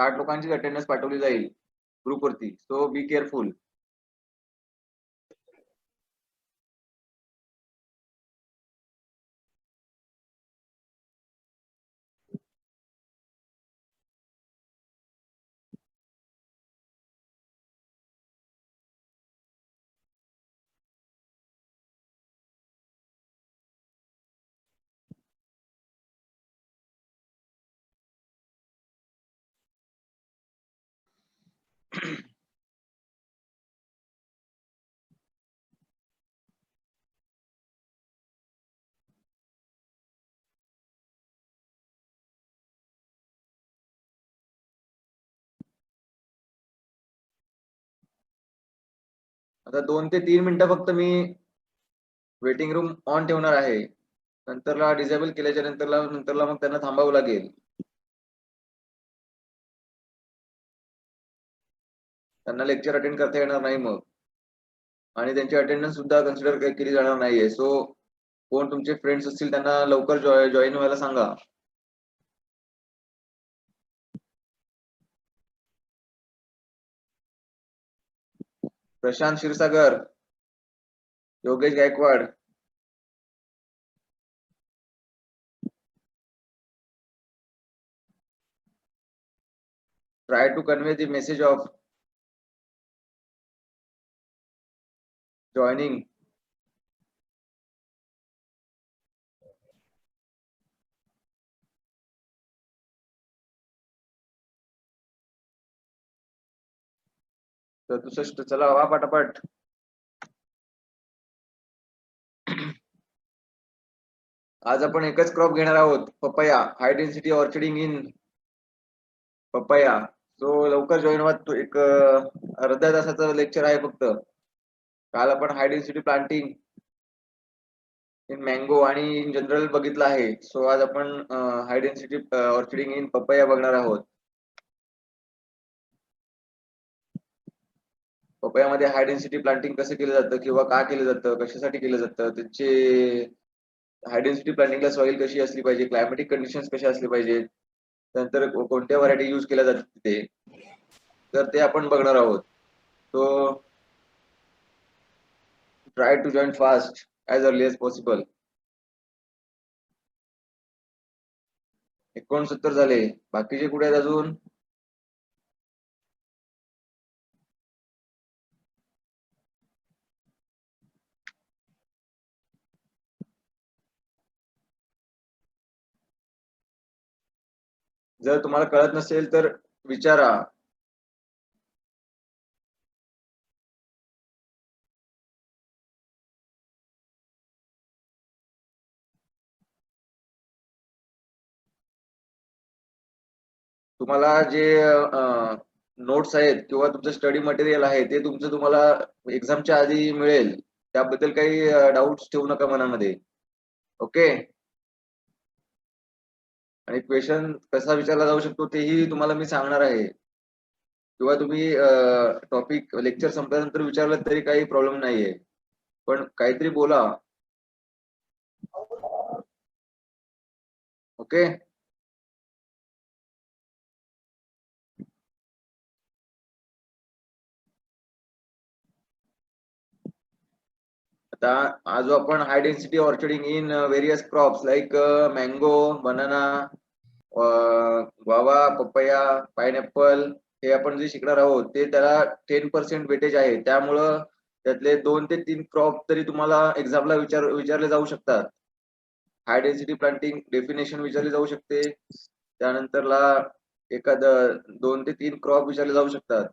60 लोकांची अटेंडन्स पाठवली जाईल ग्रुपवरती. So be careful. आता 2 ते 3 मिनिटं फक्त मी वेटिंग रूम ऑन ठेवणार आहे. नंतरला डिसेबल केल्याच्या नंतरला मग त्यांना थांबावं लागेल. त्यांना लेक्चर अटेंड करता येणार नाही मग, आणि त्यांची अटेंडन्स सुद्धा कन्सिडर केली जाणार नाहीये. सो कोण तुमचे फ्रेंड्स असतील त्यांना लवकर जॉईन व्हायला सांगा. Prashant Kshirsagar, Yogesh Gaikwad, try to convey the message of joining. तर 64 चला वा पटापट. आज आपण एकच क्रॉप घेणार आहोत, papaya. High density orcharding in papaya. So लवकर जॉईन व्हा. तो एक अर्ध्या तासाचं लेक्चर आहे फक्त. काल आपण high density planting in mango आणि इन जनरल बघितलं आहे. सो आज आपण high density orcharding in papaya बघणार आहोत. पपयामध्ये हाय डेन्सिटी प्लांटिंग कसं केलं जातं किंवा का केलं जातं, कशासाठी केलं जातं, त्याचे हाय डेन्सिटी प्लांटिंगला सॉइल कशी असली पाहिजे, क्लायमॅटिक कंडिशन्स कशा असली पाहिजेत, नंतर कोणत्या व्हरायटी यूज केल्या जातात तिथे, तर ते आपण बघणार आहोत. So try to join fast as early as possible. 69 झाले. बाकीचे कुठे आहेत अजून? जर तुम्हाला कळत नसेल तर विचारा. तुम्हाला जे नोट्स आहेत किंवा तुमचं स्टडी मटेरियल आहे ते तुमचं तुम्हाला एक्झामच्या आधी मिळेल. त्याबद्दल काही डाऊट्स ठेवू नका मनामध्ये. ओके. आणि क्वेश्चन कसा विचारला जाऊ शकतो तेही तुम्हाला मी सांगणार आहे. किंवा तुम्ही टॉपिक लेक्चर संपल्यानंतर विचारलं तरी काही प्रॉब्लेम नाहीये, पण काहीतरी बोला. ओके. आता आज आपण high density orcharding in various crops like mango, banana, guava, papaya, pineapple हे आपण जे शिकणार आहोत ते त्याला 10% वेटेज आहे. त्यामुळं त्यातले 2 ते 3 क्रॉप तरी तुम्हाला एक्झामला विचारले जाऊ शकतात. हाय डेन्सिटी प्लांटिंग डेफिनेशन विचारली जाऊ शकते. त्यानंतरला एखादं 2 ते 3 क्रॉप विचारले जाऊ शकतात.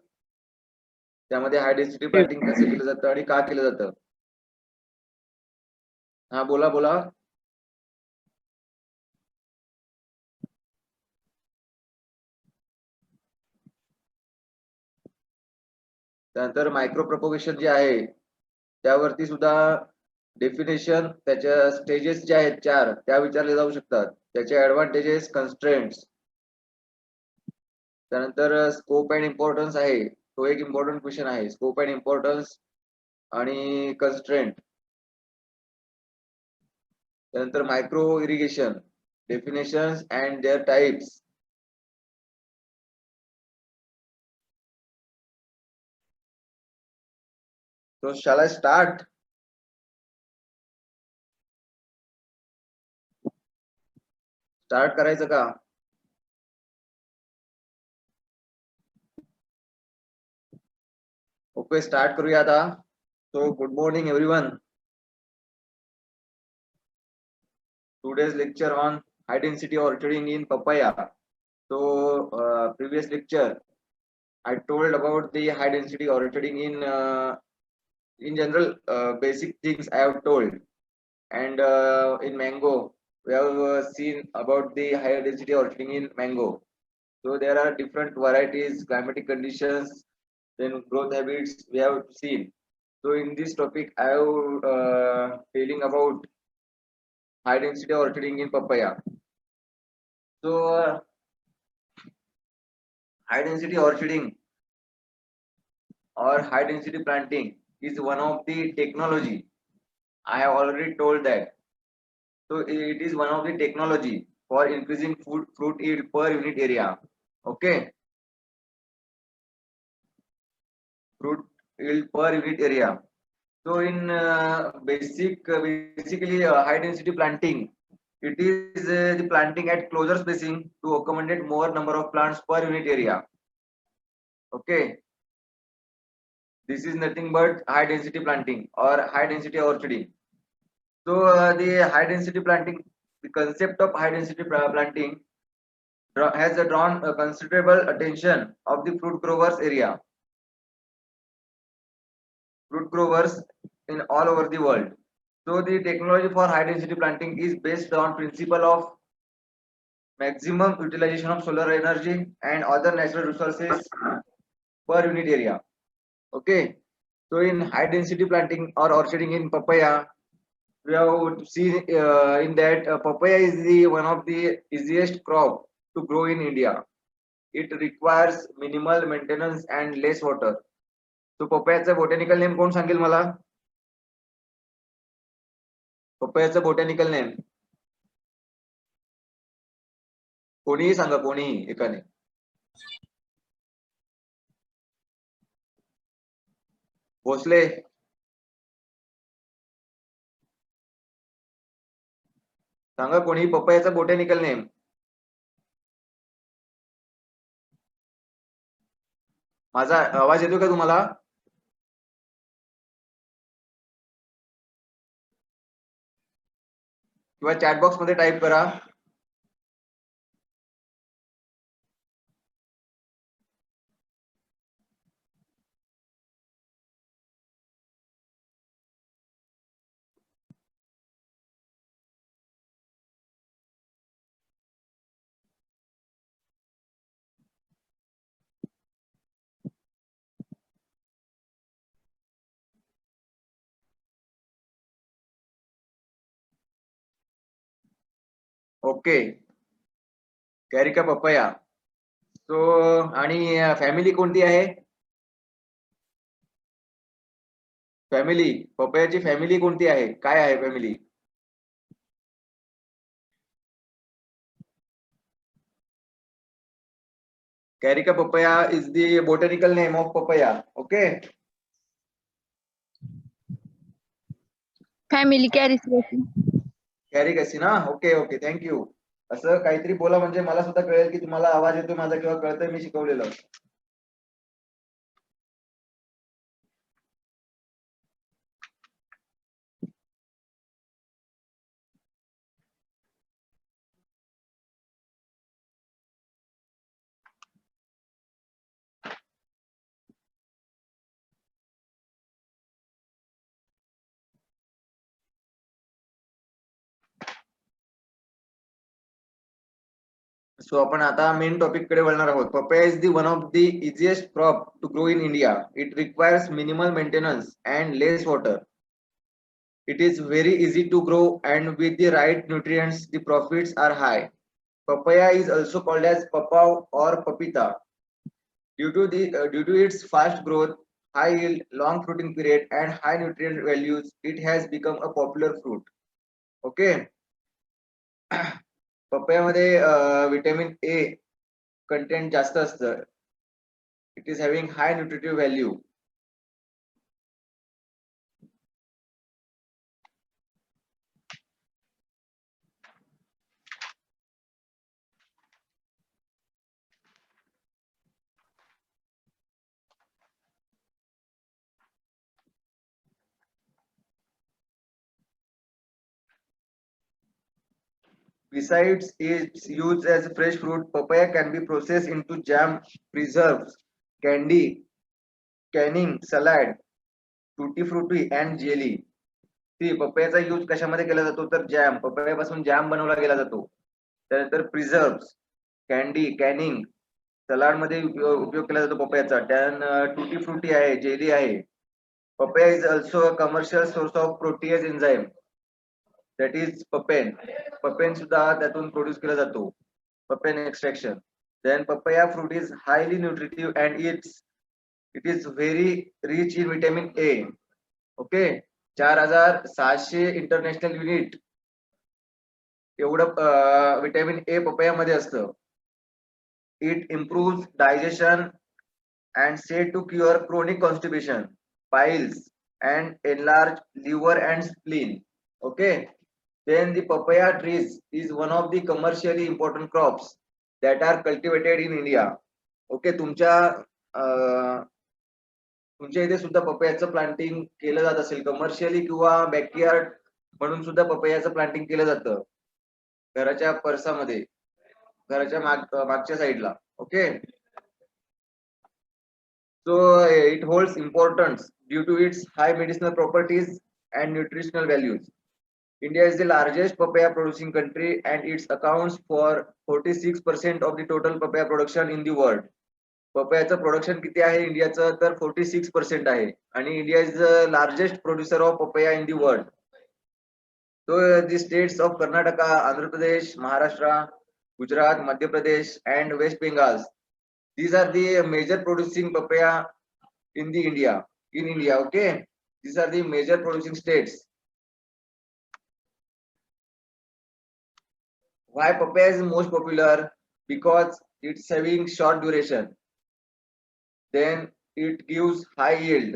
त्यामध्ये हाय डेन्सिटी प्लांटिंग कसं केलं जातं आणि का केलं जातं. हा बोला बोला. त्यानंतर मायक्रो प्रोपोगेशन जे आहे त्यावरती सुद्धा डेफिनेशन, त्याच्या स्टेजेस जे आहेत 4 त्या विचारले जाऊ शकतात. त्याचे ऍडव्हान्टेजेस, कन्स्ट्रेंट्स, त्यानंतर स्कोप अँड इम्पॉर्टन्स आहे, तो एक इम्पॉर्टंट क्वेश्चन आहे. स्कोप अँड इम्पॉर्टन्स आणि कन्स्ट्रेंट. त्यानंतर micro irrigation definitions and their types. So shall I start? Start करायचं का? ओके स्टार्ट करूया आता. So good morning everyone. Today's lecture on high density orcharding in papaya. So previous lecture I told about the high density orcharding in general, basic things I have told, and in mango we have seen about the higher density orcharding in mango. So there are different varieties, climatic conditions, then growth habits we have seen. So in this topic I have telling about high density orcharding in papaya. So high density orcharding or high density planting is one of the technology. I have already told that. So it is one of the technology for increasing fruit yield per unit area. Okay, fruit yield per unit area. So in basically high density planting, it is the planting at closer spacing to accommodate more number of plants per unit area. Okay, this is nothing but high density planting or high density orcharding. So the high density planting, the concept of high density planting has drawn a considerable attention of the fruit growers in all over the world. So the technology for high density planting is based on principle of maximum utilization of solar energy and other natural resources per unit area. Okay. So in high density planting or orcharding in papaya, we have seen in that papaya is the one of the easiest crop to grow in India. It requires minimal maintenance and less water. So पपयाचं botanical name कोण सांगेल मला? पपयाचं botanical name कोणीही सांगा, कोणीही एकाने. भोसले सांगा कोणी पपयाचं botanical name. माझा आवाज येतो का तुम्हाला? किंवा चॅट बॉक्स मध्ये टाइप करा. Okay, carica papaya. सो आणि फॅमिली कोणती आहे? फॅमिली पपयाची फॅमिली कोणती आहे? काय आहे family? Carica papaya is the botanical name of papaya. Okay. Family caricaceae. Caricaceae ना. Okay okay, thank you. असं काहीतरी बोला म्हणजे मला सुद्धा कळेल की तुम्हाला आवाज येतोय माझा किंवा कळतंय मी शिकवलेलं. सो आपण आता मेन टॉपिक कडे वळणार आहोत. Papaya is the one of the easiest crop to grow in India. It requires minimal maintenance and less water. It is very easy to grow and with the right nutrients the profits are high. Papaya is also called as papaw or papita. Due to its fast growth, high yield, long fruiting period and high nutrient values, it has become a popular fruit. Okay. पपयामध्ये vitamin A content जास्त असतं. It is having high nutritive value. Besides its use as fresh fruit, papaya can be processed into jam, preserves, candy, canning, salad, tutti frutti and jelly. ती पपयाचा use कशामध्ये केला जातो तर jam, पपयापासून jam बनवला गेला जातो. त्यानंतर प्रिझर्व्ह, कॅन्डी, कॅनिंग, सलाड मध्ये उपयोग केला जातो पपयाचा. त्यानंतर टुटी फ्रुटी आहे, जेली आहे. Papaya is also a commercial source of protease enzyme, that is papain. Papain सुद्धा त्यातून प्रोड्यूस केला जातो, papain extraction. Then papaya fruit is highly nutritive and it is very rich in vitamin A. Okay, 4700 international unit एवढं vitamin A पपयामध्ये असतं. It improve digestion and said to cure chronic constipation, piles and enlarge liver and spleen. Okay, then the papaya trees is one of the commercially important crops that are cultivated in India. Okay, तुमच्या इथे सुद्धा पपयाचं planting केलं जात असेल commercially किंवा backyard म्हणून सुद्धा पपयाचं planting केलं जातं घराच्या परसामध्ये, घराच्या मागच्या साईडला. Okay, so it holds importance due to its high medicinal properties and nutritional values. India is the largest papaya producing country and it accounts for 46% of the total papaya production in the world. पपयाचं production किती आहे इंडियाचं तर 46% आहे आणि India is the largest producer of papaya in the world. So the states of Karnataka, Andhra Pradesh, Maharashtra, Gujarat, Madhya Pradesh and West Bengal, these are the major producing papaya in India. Okay, these are the major producing states. Why papaya is most popular? Because it's having short duration, then it gives high yield,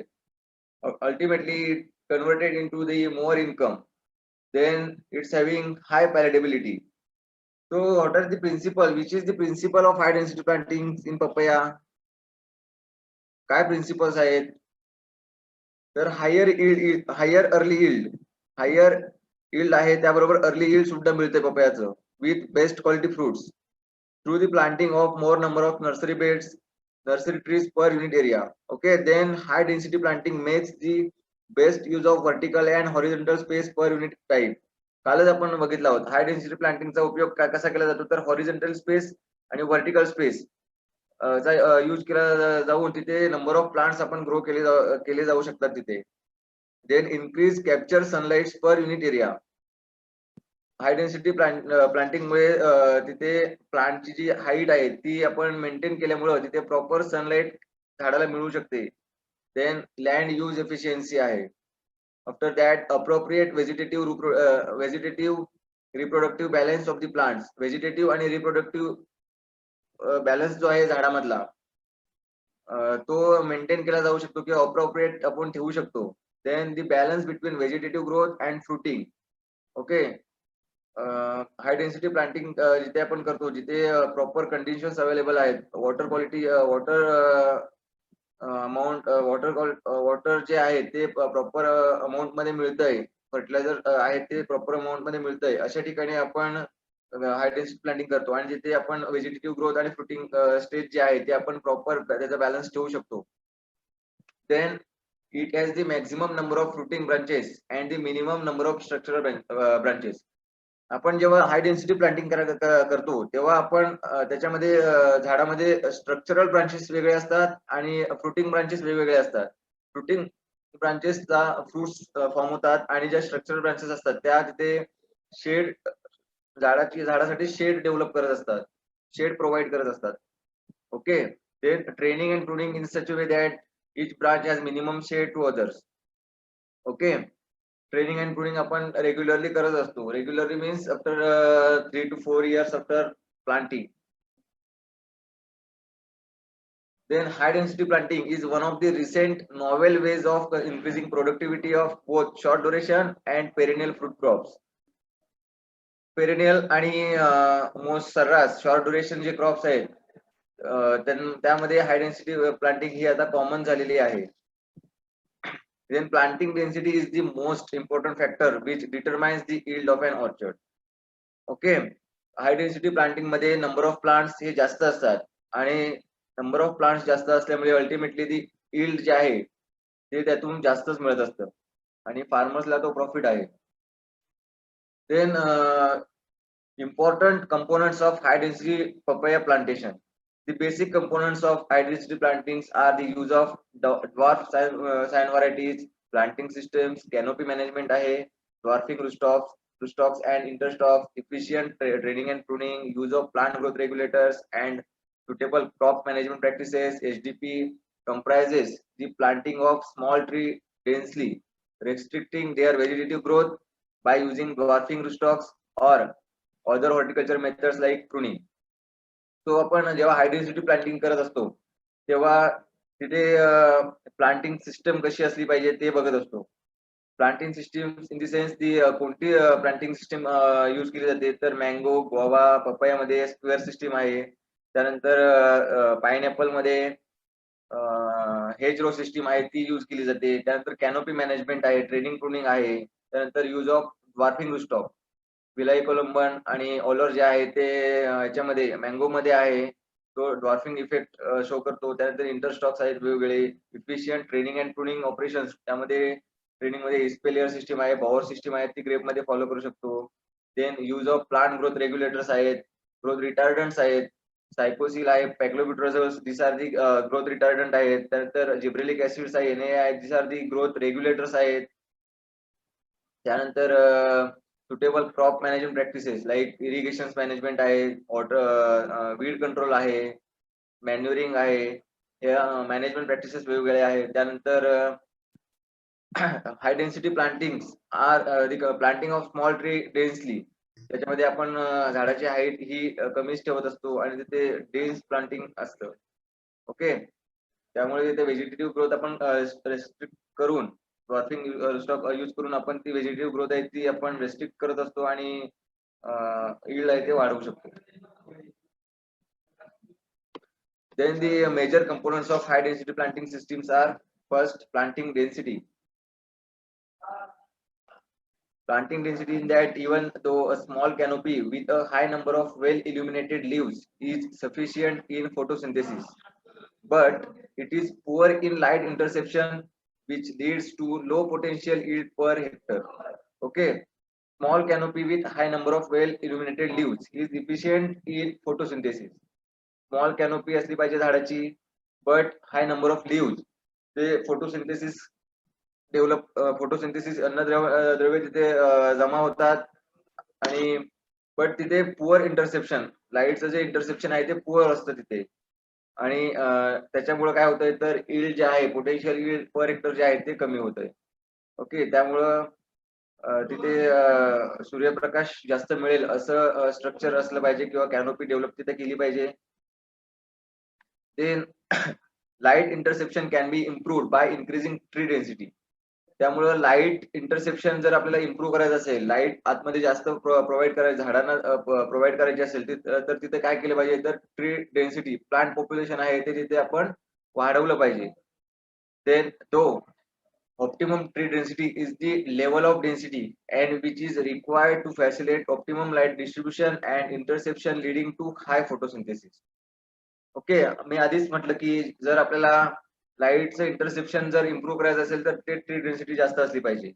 ultimately it converted into the more income, then it's having high palatability. So what are the principle, which is the principle of high density planting in papaya? काय principles आहेत तर higher yield, higher early yield, higher yield आहे त्याबरोबर early yield सुद्धा मिळते पपयाचं with best quality fruits through the planting of more number of nursery beds, nursery trees per unit area. Okay, then high density planting makes the best use of vertical and horizontal space per unit type. कालच आपण बघितलं आहोत high density प्लांटिंगचा उपयोग कसा केला जातो तर horizontal space आणि व्हर्टिकल स्पेस यूज केला जाऊन तिथे नंबर ऑफ प्लांट्स आपण ग्रो केले जाऊ शकतात तिथे. Then increase capture sunlight per unit area. High density planting मुळे तिथे प्लांटची जी हाईट आहे ती आपण मेंटेन केल्यामुळे तिथे प्रॉपर सनलाइट झाडाला मिळू शकते. देन लँड यूज एफिशियन्सी आहे. After that appropriate vegetative reproductive balance of the plants. Vegetative आणि रिप्रोडक्टिव्ह बॅलन्स जो आहे झाडामधला तो मेंटेन केला जाऊ शकतो किंवा अप्रोप्रिएट आपण ठेवू शकतो. Then the balance between vegetative growth and fruiting. Okay, high density planting जिथे आपण करतो जिथे प्रॉपर कंडिशन्स अवेलेबल आहेत, water quality, water amount, water जे आहे ते प्रॉपर अमाऊंट मध्ये मिळतंय, फर्टिलायझर आहे ते प्रॉपर अमाऊंट मध्ये मिळतंय, अशा ठिकाणी आपण हाय डेन्सिटी प्लांटिंग करतो आणि जिथे आपण व्हेजिटेटिव्ह ग्रोथ आणि फ्रुटिंग स्टेज जे आहे ते आपण प्रॉपर त्याचा बॅलन्स ठेवू शकतो. Then it has the maximum number of fruiting branches and the minimum number of structural branches. आपण जेव्हा हाय डेन्सिटी प्लांटिंग करतो तेव्हा आपण त्याच्यामध्ये झाडामध्ये स्ट्रक्चरल ब्रांचेस वेगळे असतात आणि फ्रुटिंग ब्रांचेस वेगवेगळे असतात. फ्रुटिंग ब्रांचेसचा फ्रुट्स फॉर्म होतात आणि ज्या स्ट्रक्चरल ब्रांचेस असतात त्या तिथे शेड, झाडासाठी शेड डेव्हलप करत असतात, शेड प्रोव्हाइड करत असतात. ओके, ते training and pruning in such way that each branch has minimum shade to others. Okay, training and pruning आपण रेग्युलरली करत असतो. Regularly means after 3 to 4 years after planting. Then high density planting is one of the recent novel ways of increasing productivity of both short duration and perennial fruit crops. Perennial आणि most सर्रास short duration जे crops आहेत त्यामध्ये हाय density planting ही आता common झालेली आहे. Then planting density is the most important factor which determines the yield of an orchard. Okay. High density planting मध्ये number of plants हे जास्त असतात आणि नंबर ऑफ प्लांट्स जास्त असल्यामुळे अल्टिमेटली ती यील्ड जे आहे ते त्यातून जास्तच मिळत असतं आणि फार्मर्सला तो प्रॉफिट आहे. Then important components of high density papaya plantation. The basic components of high density plantings are the use of dwarf sign varieties, planting systems, canopy management आहे, dwarfing rootstocks and interstocks, efficient draining and pruning, use of plant growth regulators and suitable crop management practices. HDP comprises the planting of small tree densely, restricting their vegetative growth by using dwarfing rootstocks or other horticulture methods like pruning. तो आपण जेव्हा हाय density planting करत असतो तेव्हा तिथे planting system कशी असली पाहिजे ते बघत असतो. Planting system in the sense ती कोणती प्लांटिंग सिस्टम यूज केली जाते तर मँगो, गुआवा, पपयामध्ये स्क्वेअर सिस्टम आहे. त्यानंतर पाइनएपल मध्ये हेज रो सिस्टम आहे ती यूज केली जाते. त्यानंतर कॅनोपी मॅनेजमेंट आहे, ट्रेनिंग प्रुनिंग आहे. त्यानंतर यूज ऑफ ड्वार्फिंग स्टॉक, विलाई कोलंबन आणि ऑलर जे आहे ते याच्यामध्ये मँगो मध्ये आहे. तो ड्वार्फिंग इफेक्ट शो करतो. त्यानंतर इंटरस्टॉक्स आहेत वेगवेगळे. Efficient training and pruning operations, त्यामध्ये ट्रेनिंग मध्ये इस्पेलियर सिस्टम आहे, बॉवर सिस्टम आहे, ती ग्रेप मध्ये फॉलो करू शकतो. Then use of plant growth regulators आहेत, ग्रोथ रिटार्डंट्स आहेत, सायकोसिल आहे, पॅक्लोब्युट्राझोल्स, दिस आर दी ग्रोथ रिटार्डंट आहेत. त्यानंतर जिब्रेलिक ऍसिड्स आहे, NA आहेत, this are the growth regulators आहेत. त्यानंतर suitable crop management practices like irrigation management आहे, वॉटर वीड कंट्रोल आहे, मॅन्युरिंग आहे. या मॅनेजमेंट प्रॅक्टिसेस वेगवेगळे आहेत. त्यानंतर high density planting are planting of small tree densely. त्याच्यामध्ये आपण झाडाची हाईट ही कमीच ठेवत असतो आणि तिथे डेन्स प्लांटिंग असतं. ओके. त्यामुळे तिथे व्हेजिटेटिव्ह ग्रोथ आपण रेस्ट्रिक्ट करून ड्वार्फिंग स्टॉक यूज करून आपण ती व्हेजिटेटिव्ह ग्रोथ आहे ती आपण रेस्ट्रिक्ट करत असतो आणि यील्ड आहे ते वाढवू शकतो. Then the major components of high density planting systems are first planting density. Planting density in that even though a small canopy with a high number of well illuminated leaves is sufficient in photosynthesis, but it is poor in light interception, which leads to low potential yield per hectare. Okay. Small canopy with high number of well illuminated leaves is efficient in photosynthesis. Small canopy असली पाहिजे झाडाची, but high number of leave, ते photosynthesis develop, photosynthesis अन्नद्रव्य तिथे जमा होतात आणि but तिथे पुअर इंटरसेप्शन, लाईटचं जे इंटरसेप्शन आहे ते पुअर असतं तिथे आणि त्याच्यामुळे काय होतंय तर यील्ड जे आहे, पोटेन्शियल यील्ड पर हेक्टर जे आहे ते कमी होतंय. ओके. त्यामुळं तिथे सूर्यप्रकाश जास्त मिळेल असं स्ट्रक्चर असलं पाहिजे किंवा कॅनोपी डेव्हलप तिथे केली पाहिजे. Then light interception can be improved by increasing tree density. त्यामुळे लाईट इंटरसेप्शन जर आपल्याला इम्प्रूव्ह करायचं असेल, लाईट आतमध्ये जास्त प्रोव्हाइड करायचं, झाडांना प्रोव्हाइड करायची असेल तर तिथे काय केलं पाहिजे तर ट्री डेन्सिटी, प्लांट पॉप्युलेशन आहे ते तिथे आपण वाढवलं पाहिजे. Then though optimum tree density is the level of density and which is required to facilitate optimum light distribution and interception leading to high photosynthesis. Okay. मी आधीच म्हटलं की जर आपल्याला लाईटचं इंटरसेप्शन जर इम्प्रूव्ह करायचं असेल तर ते ट्री डेन्सिटी जास्त असली पाहिजे.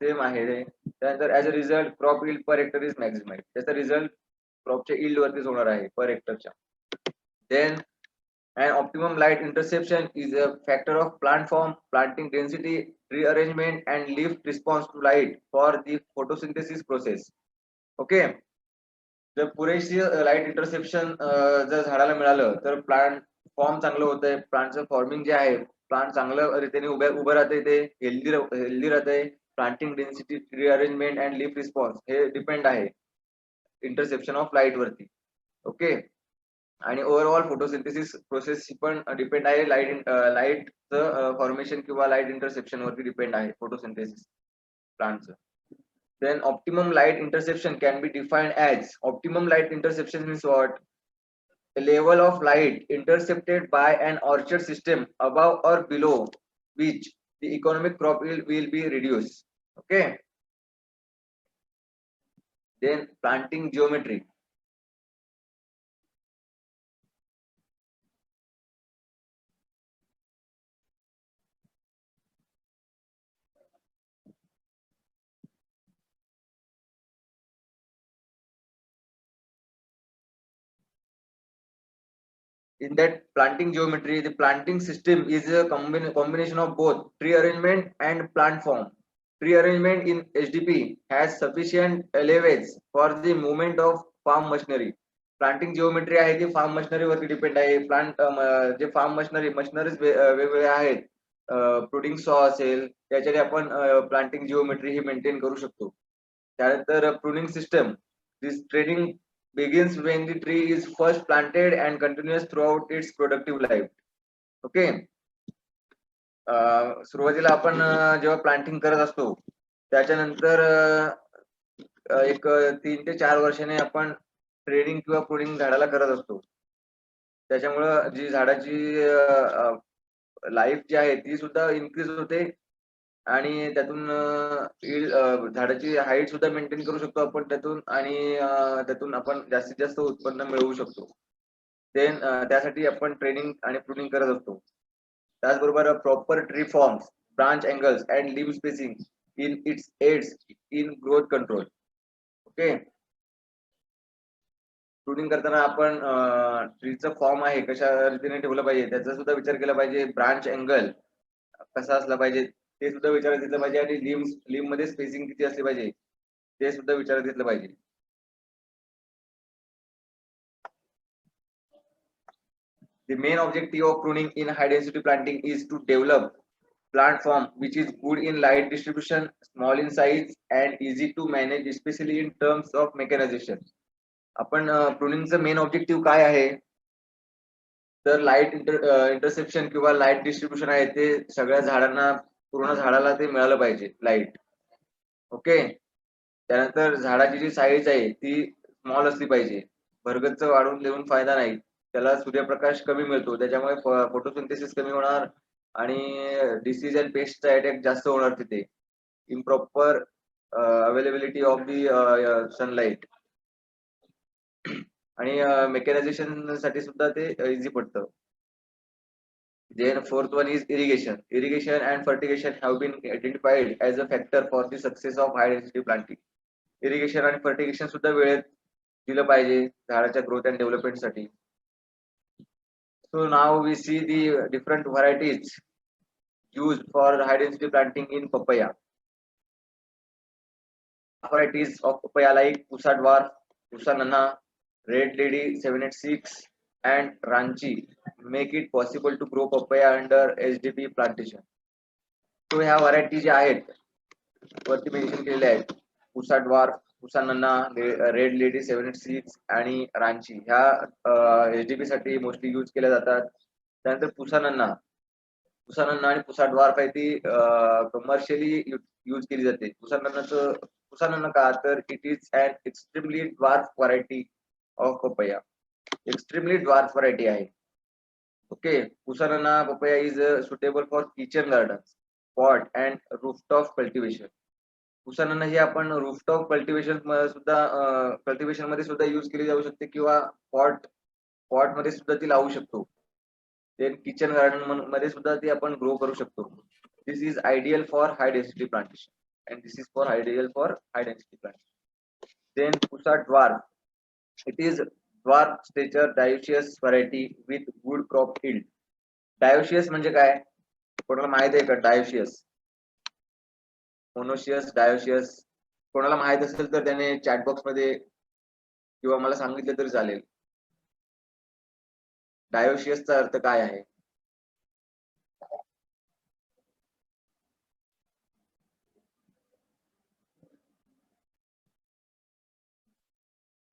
सेम आहे. त्यानंतर as a result crop yield per hectare is maximize. त्याचा रिझल्ट क्रॉपच्या यील्ड वरतीच होणार आहे पर हेक्टरच्या. Then an optimum light interception is a factor of plant form, planting density, tree arrangement and leaf response to light for the photosynthesis process. Okay. जर पुरेशी light interception जर झाडाला मिळालं तर प्लांट फॉर्म चांगलं होतंय, प्लांटचं फॉर्मिंग जे आहे, प्लांट चांगलं रीतीने उभं राहते, ते हेल्दी राहते. Planting density, tree arrangement and leaf response हे डिपेंड आहे इंटरसेप्शन ऑफ लाईट वरती. ओके. आणि ओव्हरऑल फोटोसिंथेसिस प्रोसेस पण डिपेंड आहे लाईटचं फॉर्मेशन किंवा लाईट इंटरसेप्शन वरती डिपेंड आहे photosynthesis प्लांटचं. Then optimum light interception can be defined as optimum light interception means what? The level of light intercepted by an orchard system above or below which the economic crop yield will be reduced. Okay. Then planting geometry. In that planting geometry, the planting system is a combination of both tree arrangement and plant form. Tree arrangement in HDP has sufficient leverage for the movement of farm machinery. Planting geometry आहे ती form machinery वरती depend आहे. Plant जे form machineries वेगवेगळ्या आहेत. प्रुडिंग सॉ असेल त्याच्याने आपण प्लांटिंग जिओमेट्री ही मेंटेन करू शकतो. त्यानंतर pruning system, this training begins when the tree is first planted and continues throughout its productive life. Okay. सुरुवातीला आपण जेव्हा प्लांटिंग करत असतो त्याच्यानंतर एक 3 ते 4 वर्षाने आपण ट्रेनिंग किंवा प्रुनिंग झाडाला करत असतो. त्याच्यामुळं जी झाडाची लाईफ जी आहे ती सुद्धा इन्क्रीज होते आणि त्यातून झाडाची हाईट सुद्धा मेंटेन करू शकतो आपण त्यातून आणि त्यातून आपण जास्तीत जास्त उत्पन्न मिळवू शकतो. देन त्यासाठी आपण ट्रेनिंग आणि प्रुनिंग करत असतो. त्याचबरोबर proper tree forms, branch angles and leave spacing in its aids in growth control. Okay. प्रुनिंग करताना आपण ट्रीचं फॉर्म आहे कशा रीतीने ठेवलं पाहिजे त्याचा सुद्धा विचार केला पाहिजे. ब्रांच अँगल कसा असला पाहिजे ते सुद्धा विचारात घेतलं पाहिजे आणि लिव्ह मध्ये स्पेसिंग किती असली पाहिजे ते सुद्धा विचारात घेतलं पाहिजे. The main objective of pruning in high density planting is to develop plant form which is good in light distribution, small in size and easy to manage, especially in terms of mechanization. आपण प्रुनिंगचं main objective काय आहे तर light interception किंवा light distribution आहे ते सगळ्या झाडांना पूर्ण झाडाला ते मिळालं पाहिजे लाईट. ओके. त्यानंतर झाडाची जी साईज आहे ती स्मॉल असली पाहिजे. भरगच्च वाढून देऊन फायदा नाही. त्याला सूर्यप्रकाश कमी मिळतो त्याच्यामुळे फोटोसिंथेसिस कमी होणार आणि डिसीज अँड पेस्टचा अटॅक जास्त होणार तिथे. Improper availability of the sunlight आणि मेकॅनायझेशन साठी सुद्धा ते इझी पडतं. Then fourth one is irrigation. Irrigation and fertigation have been identified as a factor for the success of high density planting. Irrigation आणि fertigation सुद्धा वेळेत दिलं पाहिजे झाडाच्या ग्रोथ अँड डेव्हलपमेंट साठी. So now we see the different varieties used for high density planting in papaya. Varieties of papaya like Pusa Dwarf, Pusa Nana, Red Lady 786 and Ranchi make it possible to grow papaya under HDP plantation. So ह्या variety ज्या आहेत वरती mention केलेल्या आहेत Pusa dwarf, Pusa नन्ना, red lady 786 आणि रांची ह्या HDP साठी मोस्टली यूज केल्या जातात. त्यानंतर पुसा नन्ना आणि पुसा ड्वार्फ आहे ती कमर्शियली यूज केली जाते. पुसा नन्ना का तर it is an extremely dwarf variety of papaya. Extremely dwarf variety आहे. Okay. Pusa Nanha papaya is suitable for kitchen gardens, pot and rooftop cultivation. Pusa Nanha ही आपण रूफटॉप कल्टिवेशन मध्ये सुद्धा यूज केली जाऊ शकते किंवा पॉट मध्ये सुद्धा ती लावू शकतो. देन किचन गार्डन मध्ये सुद्धा ती आपण ग्रो करू शकतो. This is ideal for high density plantation and this is for ideal for high density plantation. Then Pusa dwarf, it is dwarf stature dioecious variety with good crop yield. Dioecious म्हणजे काय कोणाला माहित आहे का? डायोशियस, मोनोशियस, डायोशियस कोणाला माहित असेल तर त्याने चॅट बॉक्स मध्ये किंवा मला सांगितलं तरी चालेल. डायोशियसचा अर्थ काय आहे?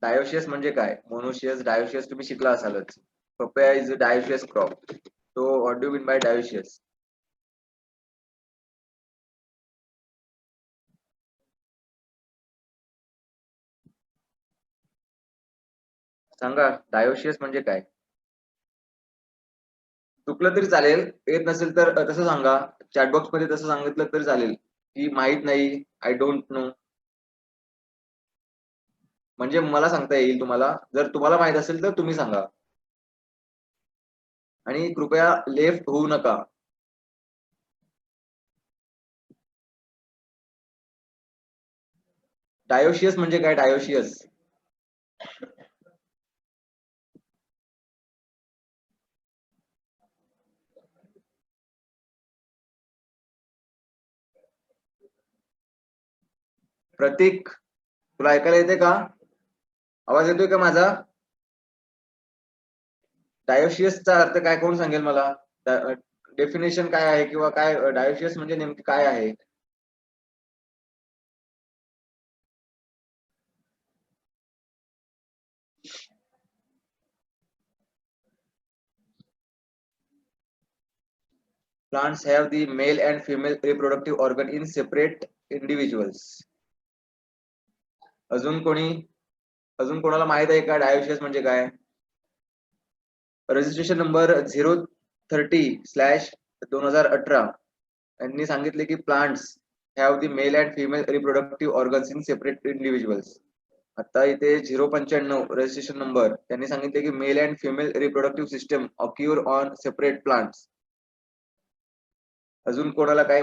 डायोशियस म्हणजे काय? मोनोशियस, डायोशियस तुम्ही शिकला असालच. Papaya is a dioecious crop. So what do mean by dioecious? सांगा डायोशियस म्हणजे काय? चुकलं तरी चालेल, येत नसेल तर तसं सांगा. चॅटबॉक्स मध्ये तसं सांगितलं तरी चालेल की माहित नाही, आय डोंट नो. म्हणजे मला सांगता येईल तुम्हाला, जर तुम्हाला माहित असेल तर तुम्ही सांगा. आणि कृपया लेफ्ट होऊ नका. डायोशियस म्हणजे काय? डायोशियस प्रतीक, तुला ऐकायला येते का? आवाज येतोय का माझा? डायोशियसचा अर्थ काय, कोण सांगेल मला? डेफिनेशन काय आहे किंवा काय डायोशियस म्हणजे नेमके काय आहे? Plants have the male and female reproductive organ in separate individuals. अजून कोणी, अजून कोणाला माहित आहे का डायोशियस म्हणजे काय? रजिस्ट्रेशन नंबर 030/2018 यांनी सांगितले की plants have the male and female reproductive organs in separate individuals. आता इथे 095 रजिस्ट्रेशन नंबर त्यांनी सांगितले की male and female reproductive system occur on separate plants. अजून कोणाला काही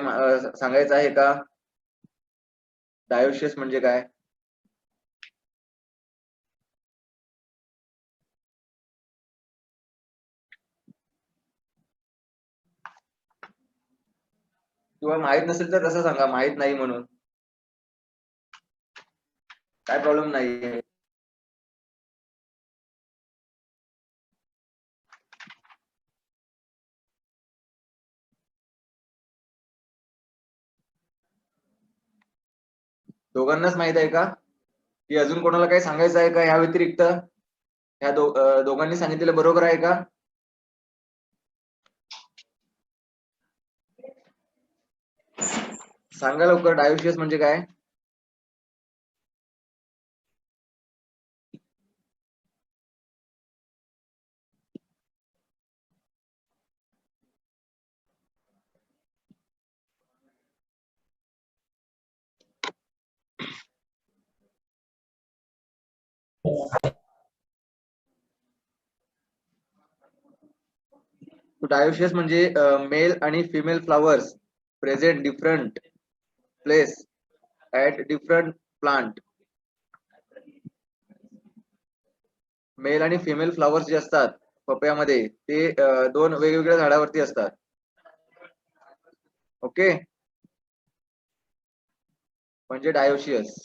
सांगायचं आहे का? डायोशियस म्हणजे काय? किंवा माहित नसेल तर तसं सांगा, माहित नाही म्हणून काय प्रॉब्लेम नाहीये. दोघांनाच माहित आहे का, की अजून कोणाला काही सांगायचं आहे का या व्यतिरिक्त? ह्या दोघांनी सांगितलेलं बरोबर आहे का? सांगा लवकर, डायोशियस म्हणजे काय? डायोशियस म्हणजे मेल आणि female flowers present different place at different plant. Male आणि फिमेल फ्लावर्स जे असतात पपयामध्ये ते दोन वेगवेगळ्या झाडावरती असतात. ओके, म्हणजे dioecious.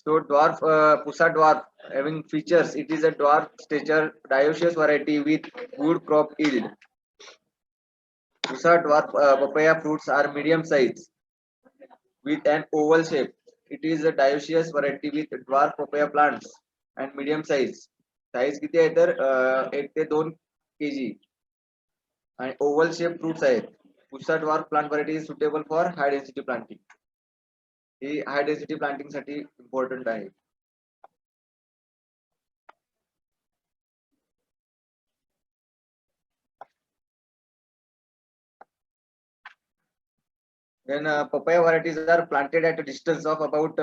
So dwarf Pusa dwarf having features, it is a dwarf stature dioecious variety with good crop yield. Pusa dwarf papaya fruits are medium size with an oval shape. It is a dioecious variety with dwarf papaya plants and medium size. Size किती आहे तर 1 ते 2 kg आणि oval shape fruits आहेत. Pusa dwarf plant variety is suitable for high density planting. He high density planting साठी important आहे. Then papaya varieties are planted at a distance of about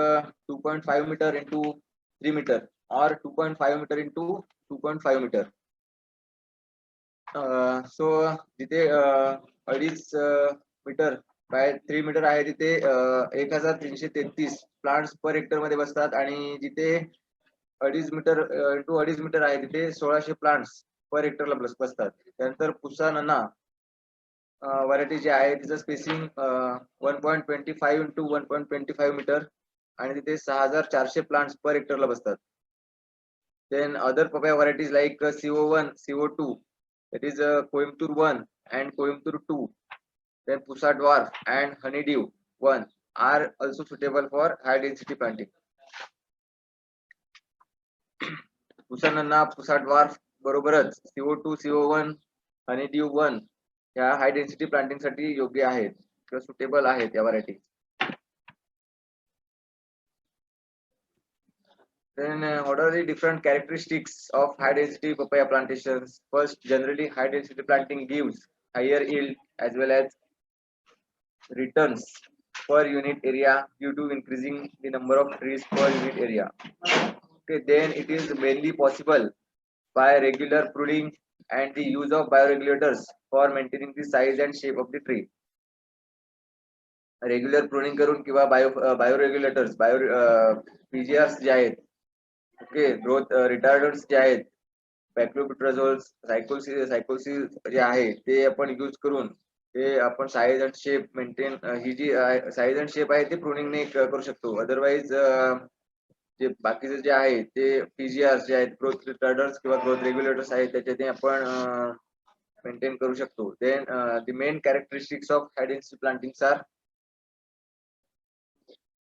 2.5 meter into 3 meter or 2.5 meter into 2.5 meter. So जिथे 2.5 metre by 3 metre आहे तिथे 1333 plants per hectare मध्ये बसतात आणि जिथे 2.5 metre into 2.5 metre आहे तिथे 1600 प्लांट्स पर हेक्टरला बसतात. त्यानंतर पुसा नना व्हरायटी जी आहे तिचं स्पेसिंग 1.25 इंटू 1.25 मीटर आणि तिथे 6400 प्लांट्स पर हेक्टरला बसतात. Then other papaya varieties like CO1, CO2, that is Coimbatore 1 and Coimbatore 2, then Pusa dwarf and Honeydew 1 are also suitable for high density planting. Pusa नन्ना, पुसा dwarf बरोबरच CO2, CO1 आणि due 1 या हाय density planting साठी योग्य आहेत किंवा सुटेबल आहेत या variety. Then what are the different characteristics of high density papaya plantations? First, generally high density planting gives higher yield as well as returns per unit area due to increasing the number of trees per unit area. Okay, then it is mainly possible by regular pruning and the use of bioregulators for maintaining the size and shape of the tree. Regular pruning करून किंवा बायोरेग्युलेटर्स पीजीआर्स जे आहेत, okay, growth रिटार्डर्स जे आहेत, पॅक्लोपिट्राझोल, सायकोसिस जे आहे ते आपण यूज करून ते आपण साईज अँड शेप मेंटेन, ही जी साईज अँड शेप आहे ते प्रुनिंगने करू शकतो. अदरवाईज जे बाकीचे जे आहे ते पीजीआर जे आहेत, ग्रोथ रिटार्डर्स किंवा ग्रोथ रेग्युलेटर्स आहेत, त्याच्याने आपण मेंटेन करू शकतो. Then the main characteristics of high density plantings are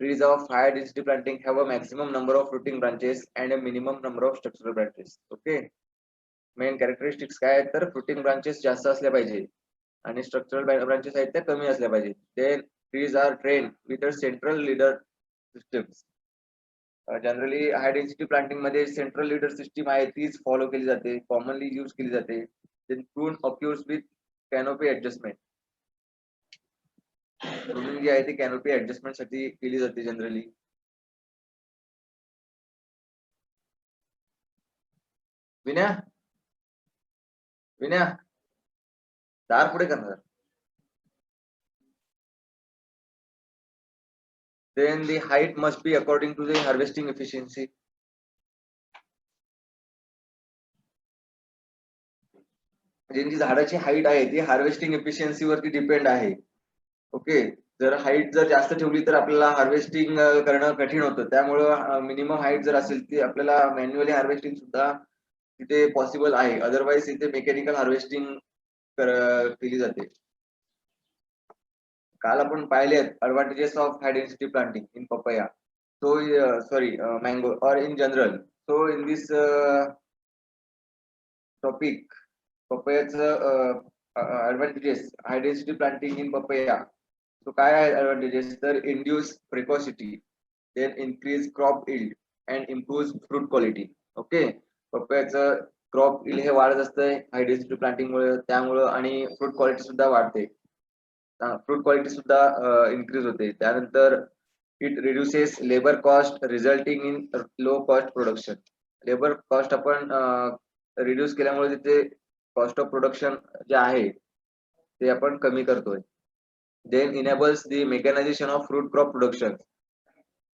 trees of high density planting have a maximum number of fruiting branches and a minimum number of structural branches. Okay, main characteristics काय आहेत तर fruiting branches जास्त असल्या पाहिजे आणि structural branches आहेत त्या कमी असल्या पाहिजे. Then trees are train with a central leader systems. Generally high density planting मध्ये सेंट्रल लीडर सिस्टीम आहे तीच फॉलो केली जाते, कॉमनली यूज केली जाते. Then prune occurs with canopy adjustment. Pruning जी आहे ती कॅनोपी ऍडजस्टमेंट साठी केली जाते जनरली. विनया विनया दार पुढे करणार. Then the height must be according to the harvesting efficiency. ज्यांची झाडाची हाईट आहे ती हार्वेस्टिंग एफिशियन्सी वरती डिपेंड आहे. ओके, जर हाईट जर जास्त ठेवली तर आपल्याला हार्वेस्टिंग करणं कठीण होतं. त्यामुळं मिनिमम हाईट जर असेल ती आपल्याला मॅन्युअली हार्वेस्टिंग सुद्धा तिथे पॉसिबल आहे. अदरवाईज इथे मेकॅनिकल हार्वेस्टिंग केली जाते. काल आपण पाहिले advantages of high density planting in papaya. So sorry, mango or in general. So in this topic, papaya's advantages, high density planting in papaya. So काय आहे advantages तर induce precocity, then increase crop yield and improves fruit quality. Okay, पपयाचं crop yield हे वाढत असतंय हाय density planting मुळे, त्यामुळं आणि फ्रूट क्वालिटी सुद्धा वाढते, फ्रूट क्वालिटी सुद्धा इन्क्रीज होते. त्यानंतर it reduces labor cost resulting in low cost production. Labour cost आपण रिड्यूस केल्यामुळे तिथे कॉस्ट ऑफ प्रोडक्शन जे आहे ते आपण कमी करतोय. Then enables the mechanization of fruit crop production.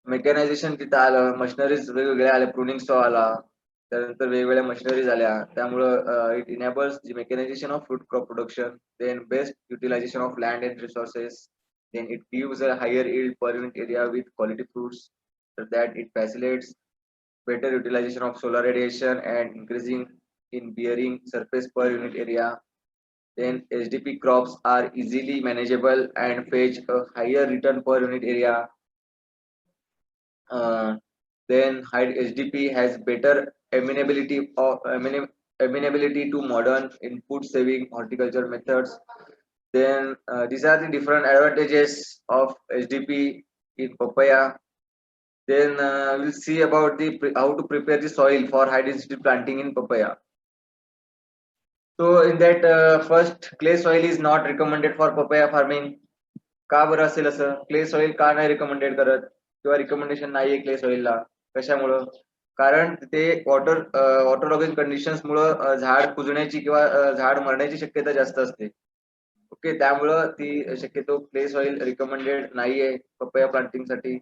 Mechanization तिथे आलं, मशिनरीज वेगवेगळ्या आल्या, प्रुनिंग स्टॉ आला, त्यानंतर वेगवेगळ्या मशिनरीज आल्या, त्यामुळं it enables the mechanization of fruit crop production. Then best utilization of land and resources. Then it gives a higher yield per unit area with quality fruits. So that it facilitates better utilization of solar radiation and increasing in bearing surface per unit area. Then SDP crops are easily manageable and fetch a higher return per unit area. Then SDP has better amenability to modern input saving horticulture methods. Then these are the different advantages of SDP in papaya. Then we'll see about the how to prepare the soil for high density planting in papaya. So in that first, clay soil is not recommended for papaya farming. का बरं असेल असं? Clay soil का नाही recommended करत किंवा recommendation नाहीये clay सॉइलला? कशामुळं? कारण ते वॉटर लॉगिंग कंडिशन्स मुळे झाड कुजण्याची किंवा झाड मरण्याची शक्यता जास्त असते. ओके, त्यामुळं ती शक्यतो क्ले सॉइल रिकमेंडेड नाहीये पपया प्लांटिंग साठी.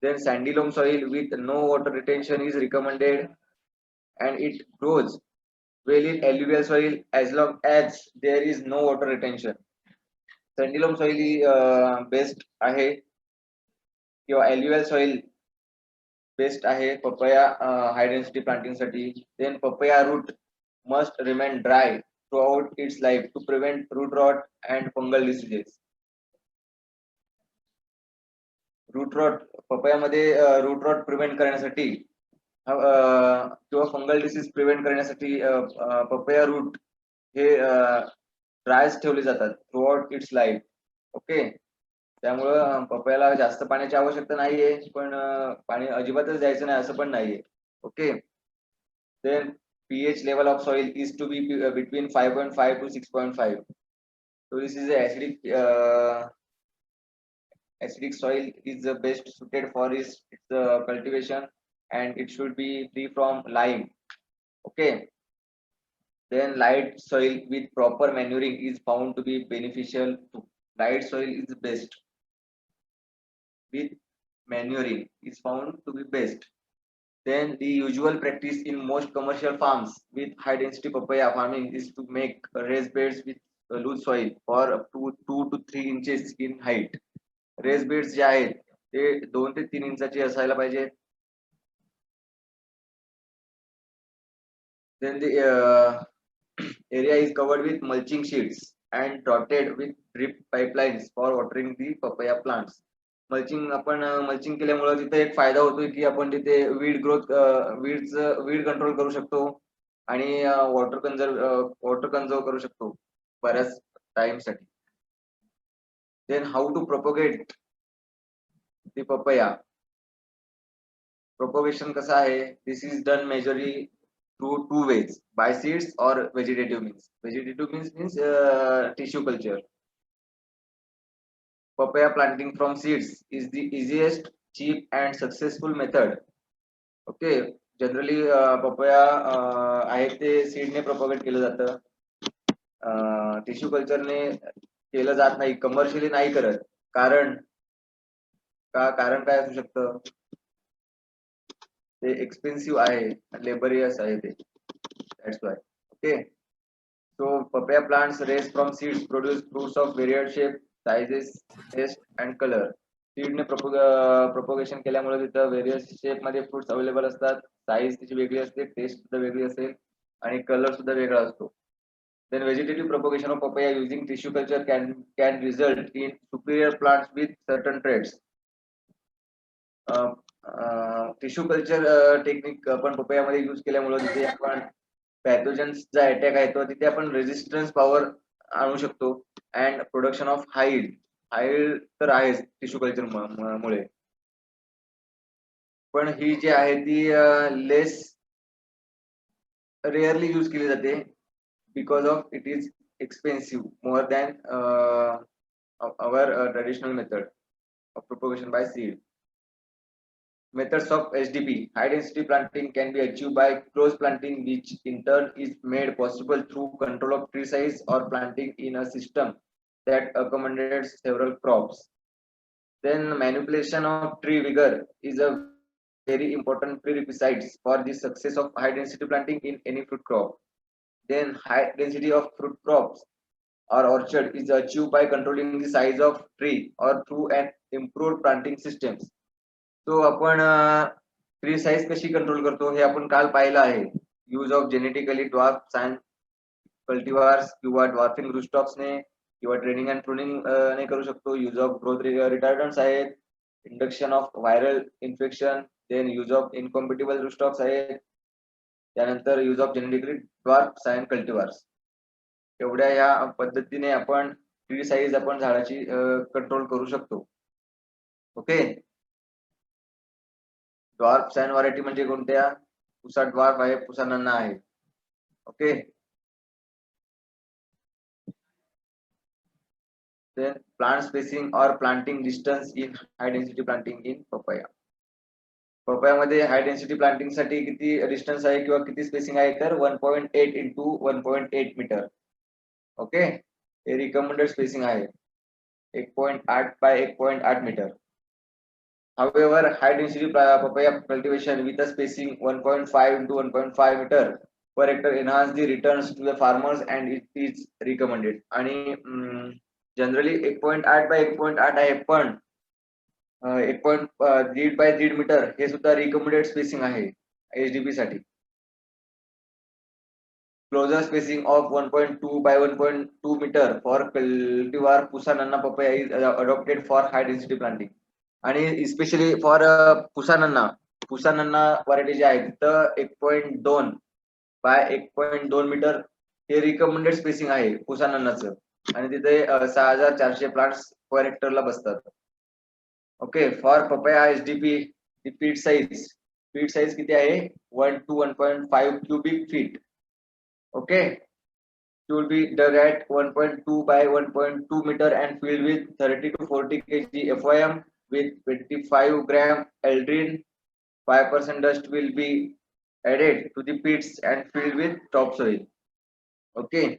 Then sandy loam soil with no water retention is recommended and it grows well in alluvial soil as long as there is no water retention. Sandy loam soil ही best आहे किंवा alluvial soil best आहे papaya high density planting साठी. Then papaya root must remain dry throughout its life to prevent root rot and fungal diseases. Root rot पपयामध्ये root rot prevent करण्यासाठी किंवा fungal disease prevent करण्यासाठी papaya root हे ड्रायच ठेवले जातात थ्रूआउट इट्स लाईफ. ओके, त्यामुळं पपयाला जास्त पाण्याची आवश्यकता नाहीये, पण पाणी अजिबातच द्यायचं नाही असं पण नाहीये. Okay, then pH level of soil is to be between 5.5 to 6.5. So this is a acidic acidic soil is the best suited for its cultivation, and it should be free from lime. Okay. Then light soil with proper manuring is found to be beneficial too. Light soil is best with manuring is found to be best. Then the usual practice in most commercial farms with high density papaya farming is to make raised beds with loose soil for up to 2 to 3 inches in height. Raised beds जे आहेत ते 2 ते 3 इंचाचे असायला पाहिजे. Then the area is covered with mulching sheets and dotted with drip pipelines for watering the papaya plants. Mulching आपण mulching केल्यामुळे तिथे एक फायदा होतोय की आपण तिथे वीड ग्रोथ वीड कंट्रोल करू शकतो आणि वॉटर कन्झर्व करू शकतो बऱ्याच टाइम साठी. Then how to propagate the papaya. Propagation कसं आहे, this is done majorly through two ways, by seeds or vegetative means. Vegetative means tissue culture. Papaya planting from seeds is the easiest, cheap and successful method. Okay, generally papaya आहे ते सीडने propagate केलं जातं. Tissue कल्चरने केलं जात नाही, commercially नाही करत. कारण काय असू शकतं, ते एक्सपेन्सिव्ह आहे, लेबरियस आहे ते. That's why. Okay. So papaya plants raised from seeds produce fruits of varied shape, sizes, taste and color. सीडने प्रोपोगेशन केल्यामुळे तिथं व्हेरियस शेप मध्ये फ्रुट्स अवेलेबल असतात, साईज त्याची वेगळी असते, टेस्ट सुद्धा वेगळी असेल आणि कलर सुद्धा वेगळा असतो. Then vegetative propagation of papaya using tissue culture can result in superior plants with certain traits. Tissue culture technique आपण पपयामध्ये यूज केल्यामुळे तिथे आपण पॅथोजन्सचा अटॅक आहे तो तिथे आपण रेजिस्टन्स पॉवर आणू शकतो अँड प्रोडक्शन ऑफ हाईड तर आहेच टिश्यू कल्चर मुळे. पण ही जी आहे ती लेस रेअरली यूज केली जाते because of it is expensive more than our traditional method of propagation by seed. Methods of HDP. High density planting can be achieved by close planting, which in turn is made possible through control of tree size or planting in a system that accommodates several crops. Then manipulation of tree vigor is a very important prerequisite for the success of high density planting in any fruit crop. Then high density of fruit crops or orchard is achieved by controlling the size of tree or through an improved planting systems. तो आपण tree size कशी control करतो हे आपण काल पाहिलं आहे. Use of genetically dwarf scion cultivars किंवा ड्वार्फिंग रूस्टॉक्सने किंवा ट्रेनिंग अँड प्रूनिंग ने करू शकतो. यूज ऑफ ग्रोथ रिटार्डंट्स आहेत, induction of viral infection, then use of incompatible rootstocks आहेत, त्यानंतर use of genetically dwarf scion cultivars. एवढ्या या पद्धतीने आपण ट्री साईज आपण झाडाची कंट्रोल करू शकतो. ओके. ड्वार्फ सायन व्हरायटी म्हणजे कोणत्या? पुसा ड्वार्फ आहे, पुसा नन्ना आहे. Okay. Then plant spacing or planting distance in high density planting in papaya. Papaya मध्ये हाय डेन्सिटी प्लांटिंग साठी किती डिस्टन्स आहे किंवा किती स्पेसिंग आहे तर 1.8 इंटू 1.8 मीटर. ओके. हे रिकमेंडेड स्पेसिंग आहे 1.8 by 1.8 metre. However, high density papaya cultivation with a spacing 1.5 into 1.5 meter per hectare enhance the returns to the farmers and it is recommended. आणि generally 1.8 by 1.8 आहे, पण 1.1 bye 1.5 metre हे सुद्धा recommended spacing आहे HDP साठी. Closer spacing of 1.2 by 1.2 meter for cultivar Pusa Nanna papaya is adopted for high density planting. आणि specially for Pusa नन्ना variety जी आहे तिथं 1.2 बाय 1.2 मीटर हे रिकमेंडेड स्पेसिंग आहे पुसा नन्नाचं, आणि तिथे 6400 प्लांट्स पर हेक्टरला बसतात. ओके. फॉर पपया HDP पीट साईज किती आहे 1 to 1.5 cubic feet. Okay. should be dug at 1.2 by 1.2 meter and filled with 30 to 40 kg FYM with 25 gram aldrin. 5% dust will be added to the pits and filled with topsoil. Okay.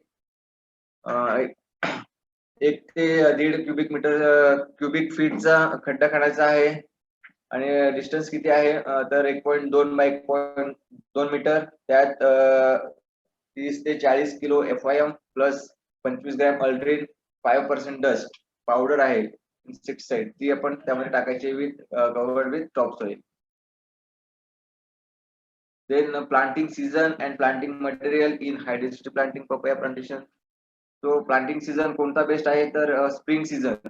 एक ते 1.5 cubic फीटचा खड्डा काढायचा आहे आणि distance किती आहे तर 1.2 bye 1.2 metre. त्यात 30 ते 40 kilo FIM plus 25 gram aldrin 5% dust powder आहे इन्सेक्टिसाइड ती आपण त्यामध्ये टाकायची with covered with topsoil. Then planting season and planting material in high density planting papaya plantation. So planting season कोणता बेस्ट आहे तर spring season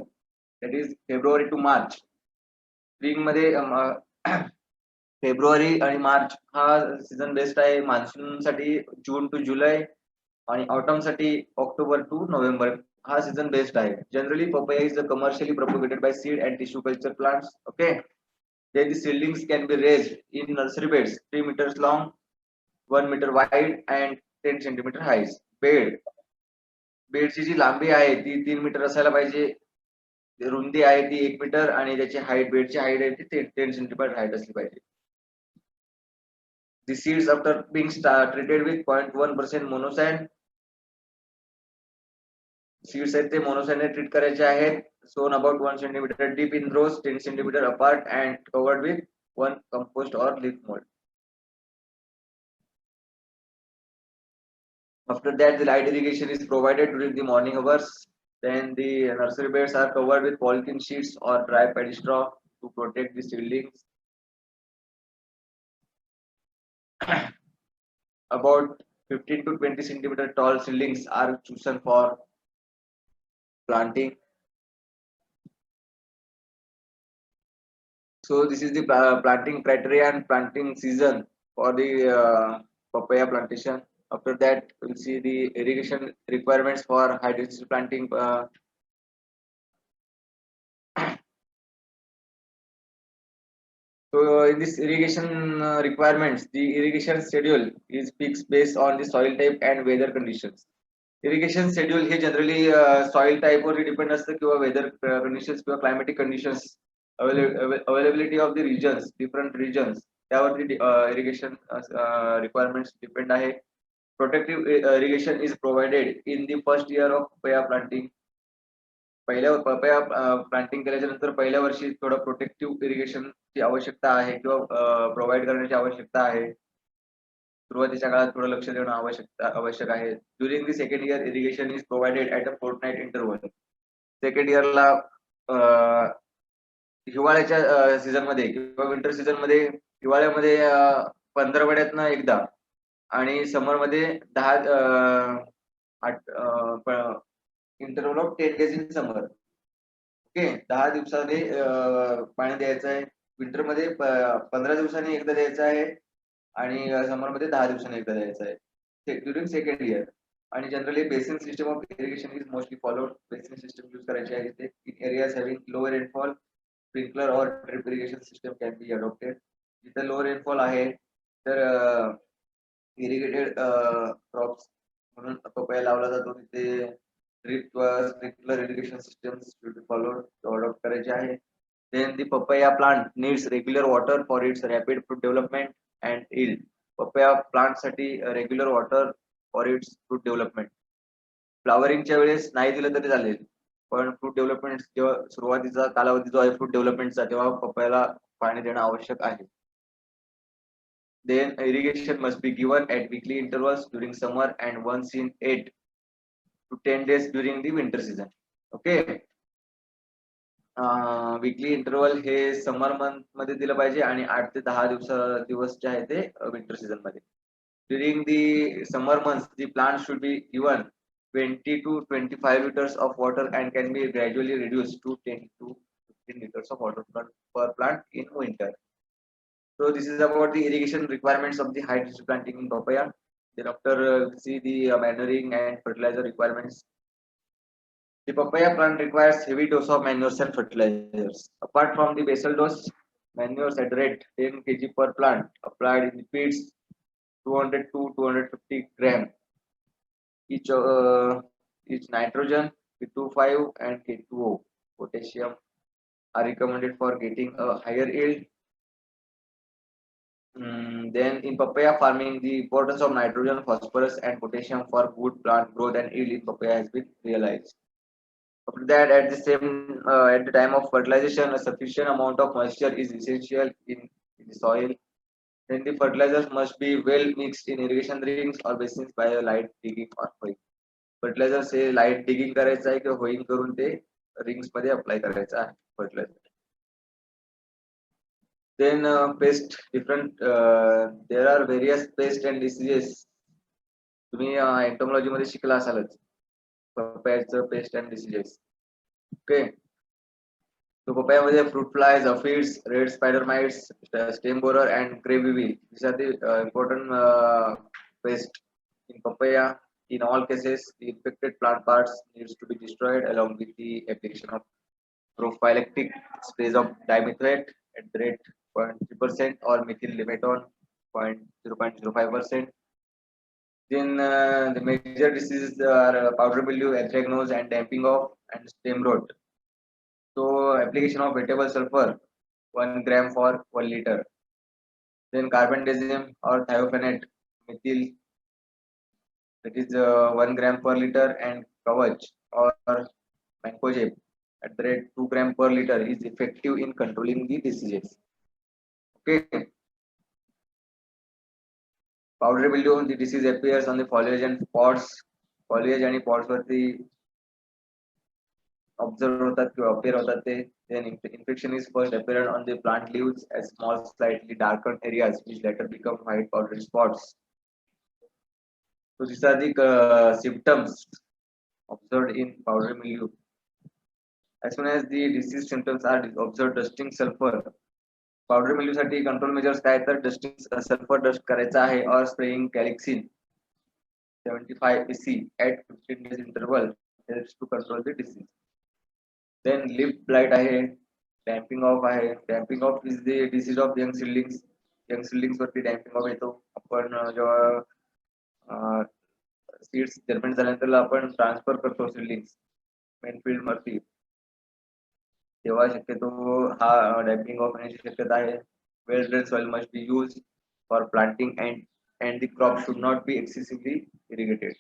that is February to March. Spring मध्ये फेब्रुवारी आणि मार्च हा सीझन बेस्ट आहे. मान्सून साठी जून टू जुलै आणि ऑटम साठी ऑक्टोबर टू नोव्हेंबर हा सीझन बेस्ट आहे. Generally papaya is commercially propagated by seed and tissue culture plants. Okay. Then the seedlings can be raised in nursery beds 3 meters long, 1 meter wide and 10 centimeter high. बेडची जी लांबी आहे ती 3 metre असायला पाहिजे. रुंदी आहे ती 1 मीटर आणि त्याची हाईट बेडची हाईट आहे ती 10 सेंटीमीटर हाईट असली पाहिजे. The seeds after being treated with 0.1% monosand. Seeds आहेत ते मोनोसॅन ट्रीट करायचे आहेत. Sown about 1 centimeter deep in rows 10 centimeter apart and covered with 1 compost or leaf mold. After that, the light irrigation is provided during the morning hours. Then the nursery beds are covered with polythene sheets or dry paddy straw to protect the seedlings. About 15 to 20 centimeter tall seedlings are chosen for planting. So this is the planting criteria and planting season for the papaya plantation. After that, we'll see the irrigation requirements for high density planting. So in this irrigation requirements, the irrigation schedule is fixed based on the soil type and weather conditions. Irrigation schedule हे generally soil type वर depend असतं किंवा weather conditions किंवा climatic conditions, availability of the regions, different regions त्यावरती irrigation requirements depend आहे. Protective irrigation is provided in the first year of papaya planting. पहिल्या papaya planting केल्याच्या नंतर पहिल्या वर्षी थोडं प्रोटेक्टिव्ह इरिगेशनची आवश्यकता आहे किंवा प्रोव्हाइड करण्याची आवश्यकता आहे. सुरुवातीच्या काळात थोडं लक्ष देणं आवश्यक आहे. During the second year irrigation is provided at a fortnight interval. Second इयरला हिवाळ्याच्या सीझन मध्ये किंवा विंटर सीझन मध्ये हिवाळ्यामध्ये 15 आठवड्यातनं एकदा आणि समर मध्ये 10 interval of 10 days in summer. Okay 10 दिवसाने पाणी द्यायचं आहे. विंटर मध्ये 15 दिवसांनी एकदा द्यायचं आहे आणि समर मध्ये 10 दिवसांनी एकदा द्यायचं आहे ड्युरिंग सेकंड इयर. आणि generally basin system of irrigation is mostly followed. Basin system use करायची आहे तिथे. In areas having low rainfall sprinkler or drip irrigation system can be adopted. जिथे लो रेनफॉल आहे तर इरिगेटेड क्रॉप्स म्हणून papaya लावला जातो तिथे drip sprinkler irrigation systems should be followed to adopt करायचे आहे. Then the papaya plant needs regular water for its rapid fruit development and yield. Papaya plant साठी regular water for its fruit development. फ्लावरिंगच्या वेळेस नाही दिलं तरी चालेल पण fruit development जेव्हा सुरुवातीचा कालावधी जो आहे फ्रूट डेव्हलपमेंटचा तेव्हा पपयाला पाणी देणं आवश्यक आहे. Then irrigation must be given at weekly intervals during summer and once in 8 to 10 days during the winter season. Okay. Weekly interval हे समर मंथ मध्ये दिलं पाहिजे आणि 8 ते 10 दिवस जे आहे ते विंटर सीझन मध्ये. During the summer month the plant should be given 20 to 25 liters of water and can be gradually reduced to 10 to 15 liters of water per plant in winter. So this is about the irrigation requirements of the high density planting in papaya. Then after see the manuring and fertilizer requirements. The papaya plant requires heavy dose of manures and fertilizers. Apart from the basal dose, manures at rate 10 kg per plant applied in the pits 200 to 250 gram each nitrogen, P25 and K2O, potassium are recommended for getting a higher yield. Then in papaya farming, the importance of nitrogen, phosphorus, and potassium for good plant growth and yield in papaya has been realized. After that, at the time of fertilization, a sufficient amount of moisture is essential in the soil. Then the fertilizers must be well mixed in irrigation rings or basins by a light digging or hoeing. Fertiliser से light digging करायचं आहे किंवा होईंग करून ते rings मध्ये apply करायचं आहे fertiliser. Then pest different there are various pest and diseases. तुम्ही एंटोमॉलॉजी मध्ये शिकला असालच पपयाचं pest and diseases. Okay. So papaya fruit flies, aphids, red spider mites, stem borer, and crayweevil. These are the important pests in papaya. In all cases, the infected plant parts needs to be destroyed along with the application of prophylactic sprays of dimethoate at the rate 0.3% or methyl limeton 0.05%. Then the major diseases are powdery mildew, anthracnose, and damping off and stem rot. So application of wettable sulfur 1 gram for 1 liter. Then carbendazim or thiophanate methyl, that is 1 gram per liter, and kavach or mancozeb at the rate 2 gram per liter is effective in controlling the diseases. Okay. Powdery mildew, the disease appears on the foliage and pods. Foliage आणि pods वरती observe होतात किंवा appear होतात ते. Then infection is first apparent on the plant leaves as small, slightly darkened areas which later become white powdery spots. So these are the symptoms observed in powdery mildew. As soon as the disease symptoms are observed, dusting sulfur. Powdery mildew साठी control measures काय तर dusting sulfur dust करायचा आहे or spraying calyxin 75 EC at 15 days interval helps to control the disease. Then leaf blight आहे, damping off आहे. Damping off is the disease of young seedlings. Young seedlings वरती damping off येतो. आपण जेव्हा seeds germinate झाल्यानंतर आपण transfer करतो seedlings main field वरती, तेव्हा शक्यतो हा डॅम्पिंग ऑफ होण्याची शक्यता आहे. Well drain soil must be use for planting and the crop should not be excessively irrigated.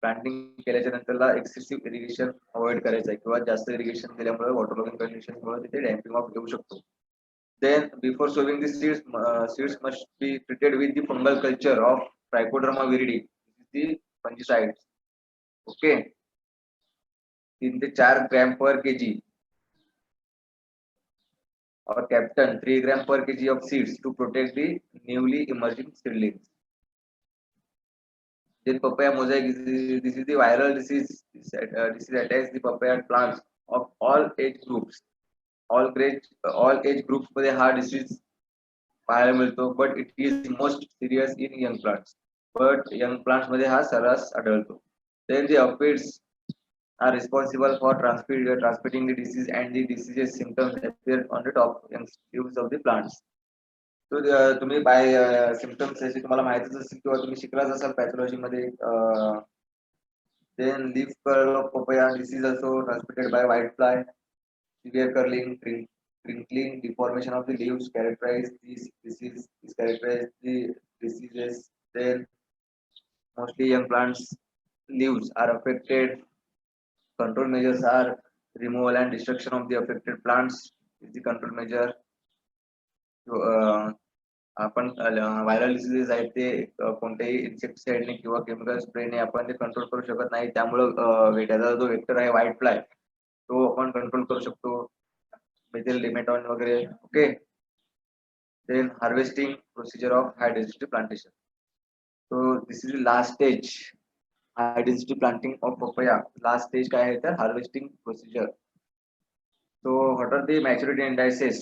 Planting केल्याच्या नंतरला एक्सेसिव्ह इरिगेशन अवॉइड करायचं आहे किंवा जास्त इरिगेशन केल्यामुळे वॉटर लॉगिंग कंडिशनमुळे तिथे डॅम्पिंग ऑफ येऊ शकतो. Then before sowing the seeds must be treated with the fungal culture of Trichoderma viride. This is the fungicide. Okay. 3 to 4 gram per kg or Captain 3 gram per kg of seeds to protect the newly emerging seedlings. Then papaya mosaic this is the viral disease. This attacks the papaya plants of all age groups. All age groups मध्ये हा disease पाहायला मिळतो, but it is most serious in young plants. But young plants मध्ये हा सर्रास आढळतो. Then the aphids are responsible for transmitting the disease, and the disease symptoms appear on the top leaves of the plants. So तुम्ही bye symptoms याची तुम्हाला माहितीच असेल किंवा तुम्ही शिकलाच असाल पॅथॉलॉजी मध्ये. Then leaf curl of papaya disease also transmitted by whitefly. Severe curling, crinkling, deformation of the leaves characterize these diseases. The diseases. Then mostly young plants leaves are affected. Control measures are removal and destruction of the affected plants is the control measure. आपण viral diseases आहेत ते कोणत्याही इन्सेक्टिसाइडने किंवा chemical स्प्रेने आपण ते control करू शकत नाही. त्यामुळे त्याचा जो वेक्टर आहे व्हाईट फ्लाय तो आपण कंट्रोल करू शकतो मिथिल लिमेटॉन वगैरे. Okay. Then harvesting procedure of high density plantation. So this is last stage high density planting of papaya. Last stage काय आहे तर harvesting procedure. So what are the maturity indices?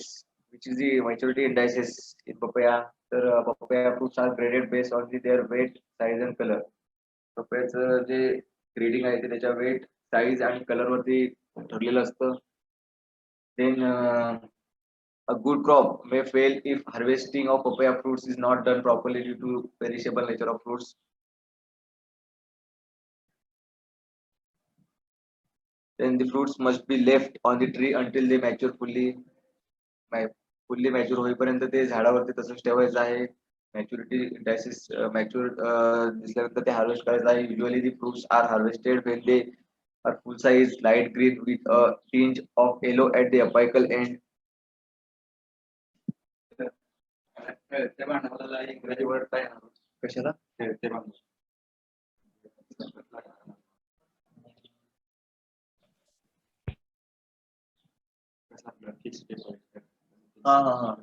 Which is the maturity indices in papaya? Papaya fruits are graded based on their weight, size and color. पपयाचं जे grading आहे ते त्याच्या weight, size आणि colour वरती ठरलेलं असतं. Then a good crop may fail if harvesting of papaya fruits is not done properly due to perishable nature of fruits. then the fruits must be left on the tree until they mature fully mature होईपर्यंत ते झाडावरती तसंच ठेवायचं आहे. Maturity diocese mature दिसल्यानंतर ते harvest करायचं आहे. Usually the fruits are harvested when they are full size light green with a tinge of yellow at the apical end. ते भांडवलाला इंग्रजी वर्ड काय कशाला ते भांडवल हा हा हा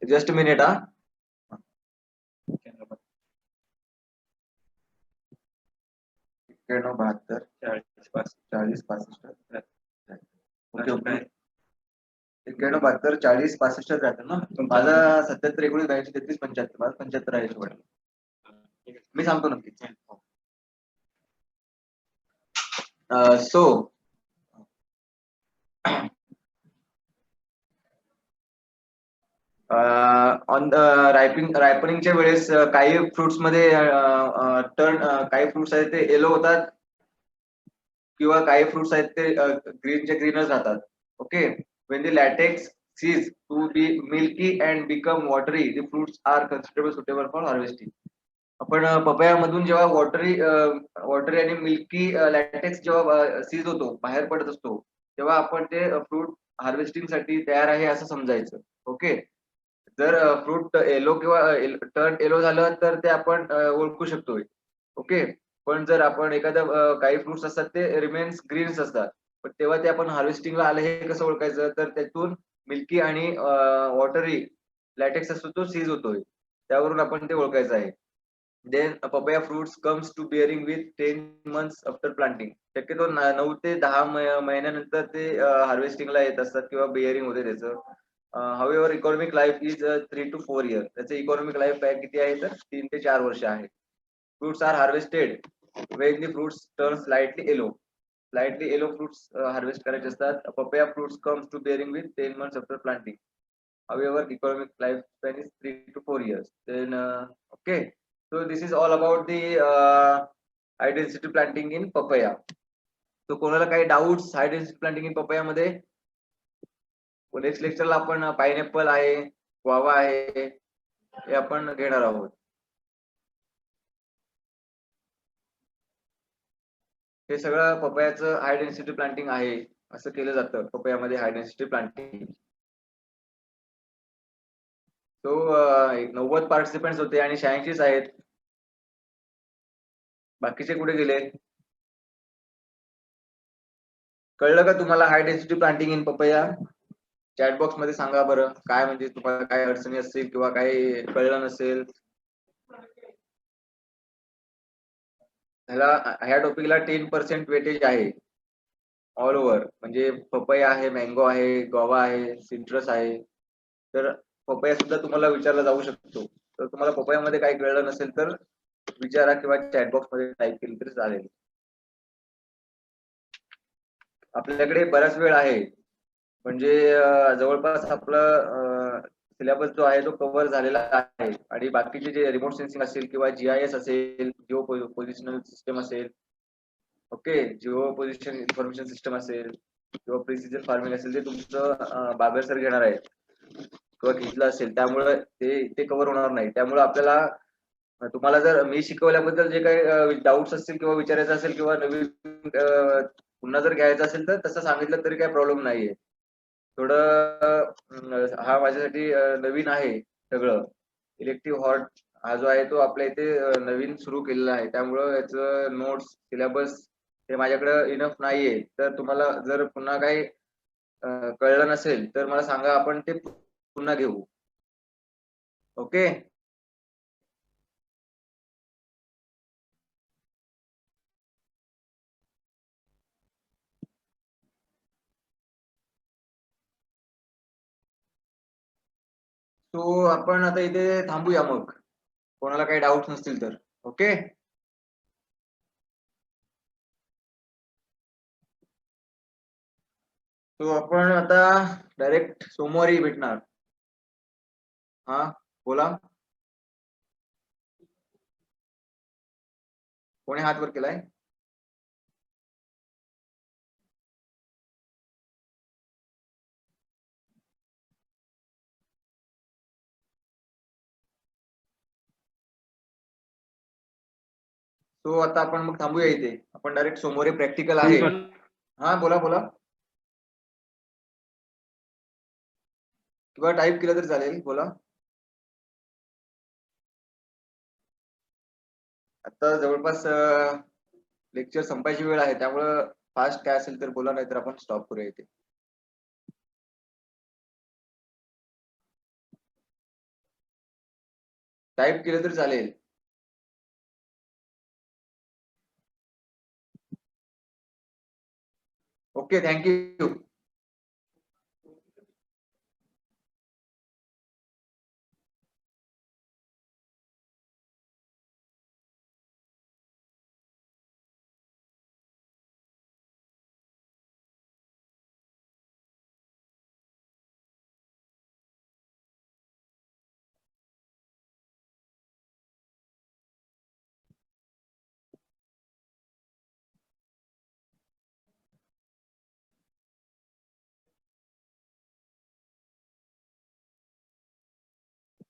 जस्ट मिनिट हा. 91 72 40 65 ओके ओके. 91 72 40 65 राहतं ना. माझा 77 19 82 33 75 माझा 75 आहे शेवट. मी सांगतो नक्की. सो ऑन द रायपनिंगच्या वेळेस काही फ्रुट्स मध्ये काही फ्रुट्स आहेत ते येलो होतात किंवा काही फ्रुट्स आहेत ते ग्रीनचे ग्रीनच राहतात. Okay. When the latex cease to be milky and become watery the fruits are considerable suitable for harvesting. आपण पपयामधून जेव्हा वॉटरी आणि मिल्की लॅटेक्स जेव्हा सीज होतो बाहेर पडत असतो तेव्हा आपण ते फ्रूट हार्वेस्टिंग साठी तयार आहे असं समजायचं. ओके. जर फ्रूट येलो किंवा टर्न येलो झालं तर ते आपण ओळखू शकतो. ओके. पण जर आपण एखादं काही फ्रुट्स असतात ते रिमेन्स ग्रीन्स असतात पण तेव्हा ते आपण हार्वेस्टिंगला आलं हे कसं ओळखायचं तर त्यातून मिल्की आणि वॉटरी लॅटेक्स असतो तो सीज होतोय त्यावरून आपण ते ओळखायचं आहे. Then papaya fruits comes to bearing with 10 months after planting. शक्यतो 9 ते 10 महिन्यानंतर ते हार्वेस्टिंगला येत असतात किंवा बिअरिंग होते त्याचं. However economic life is 3 to 4 years. त्याचं इकॉनॉमिक लाईफ किती आहे तर 3 ते 4 वर्ष आहे. Fruits are harvested when the fruits turn slightly yellow. Slightly yellow fruits harvest करायचे असतात. Papaya fruits comes to bearing with 10 months after planting. However, economic lifespan is 3 to 4 years. Then, okay. So this is all about the high density planting in papaya. So कोणाला काही doubts high density planting in papaya मध्ये? Next लेक्चरला आपण pineapple आहे, guava आहे हे आपण घेणार आहोत. हे सगळं पपयाचं हाय डेन्सिटी प्लांटिंग आहे असं केलं जातं पपयामध्ये हाय डेन्सिटी प्लांटिंग. तो 90 पार्टिसिपेंट्स होते आणि 86 आहेत. बाकीचे कुठे गेले? कळलं का तुम्हाला हाय density planting in papaya? Chat box मध्ये सांगा बरं काय म्हणजे तुम्हाला काय अडचणी असतील किंवा काही कळलं नसेल. ह्या टॉपिकला 10% वेटेज आहे ऑल ओव्हर. म्हणजे पपया आहे, मँगो आहे, गोवा आहे, सिट्रस आहे. तर पपया सुद्धा तुम्हाला विचारला जाऊ शकतो. तर तुम्हाला पपयामध्ये काही कळलं नसेल तर विचारा किंवा चॅट बॉक्स मध्ये टाईप केली तरी चालेल. आपल्याकडे बराच वेळ आहे म्हणजे जवळपास आपलं सिलेबस जो आहे तो कव्हर झालेला आहे आणि बाकीचे जे रिमोट सेन्सिंग असेल किंवा GIS असेल, जिओ पोझिशनल सिस्टम असेल, okay, Jio position information system असेल किंवा प्रिसिजन फार्मिंग असेल ते तुमचं बाबर सर घेणार आहे किंवा घेतलं असेल त्यामुळे ते कव्हर होणार नाही. त्यामुळे आपल्याला तुम्हाला जर मी शिकवल्याबद्दल जे काही डाऊट्स असतील किंवा विचारायचं असेल किंवा नवीन पुन्हा जर घ्यायचं असेल तर तसं सांगितलं तरी काही प्रॉब्लेम नाहीये. थोडं हा माझ्यासाठी नवीन आहे सगळं. इलेक्टिव्ह हॉट हा जो आहे तो आपल्या इथे नवीन सुरू केलेला आहे त्यामुळं याचं नोट्स सिलेबस हे माझ्याकडे इनफ नाहीये. तर तुम्हाला जर पुन्हा काही कळलं नसेल तर मला सांगा आपण ते पुन्हा घेऊ. ओके. सो आपण आता इथे थांबूया मग, कोणाला काही डाऊट नसतील तर. ओके. सो आपण आता डायरेक्ट सोमवारी भेटणार. हा बोला, कोणी हात वर केलाय? सो आता आपण मग थांबूया इथे, आपण डायरेक्ट सोमवारी प्रॅक्टिकल आहे. हा बोला बोला, किंवा टाईप केलं तर चालेल, बोला. आता जवळपास लेक्चर संपायची वेळ आहे, त्यामुळं फास्ट काय असेल तर बोला, नाहीतर आपण स्टॉप करूया इथे. टाईप केलं तर चालेल. Okay, thank you.